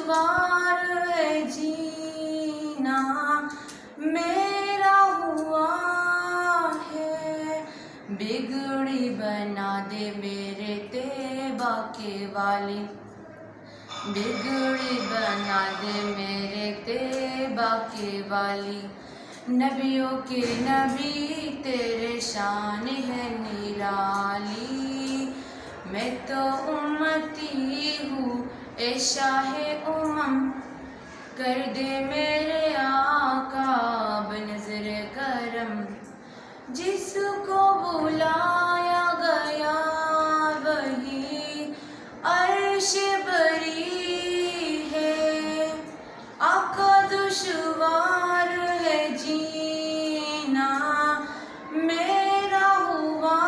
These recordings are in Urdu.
دشوار ہے جینا میرا ہوا ہے، بگڑی بنا دے میرے طیبہ کے والی، بگڑی بنا دے میرے طیبہ کے والی، نبیوں کے نبی تیرے شان ہے نرالی، میں تو امتی ہوں اے شاہ امم، کر دے میرے آقا بنظر کرم، جس کو بلایا گیا وہی عرش بری ہے، آقا دشوار ہے جینا میرا ہوا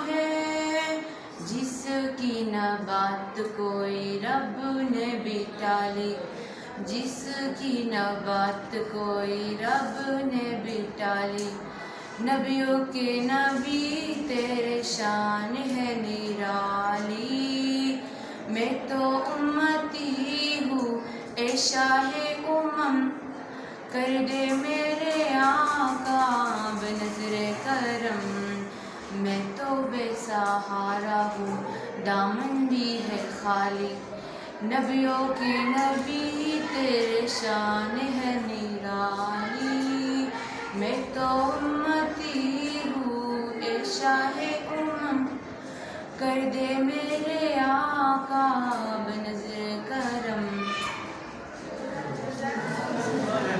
ہے، جس کی نہ بات کوئی رب نے بھی ٹالی، جس کی نہ بات کوئی رب نے بھی ٹالی، نبیوں کے نبی تیرے شان ہے نرالی، میں تو امتی ہوں اے شاہ امم، کر دے میرے آقا بنظر کرم، میں تو بے سہارا ہوں دامن بھی ہے خالی، نبیوں کے نبی تیرے شان ہے نرالی، میں تو امتی ہوں اے شاہ امم، کر دے میرے آقا بنظر کرم۔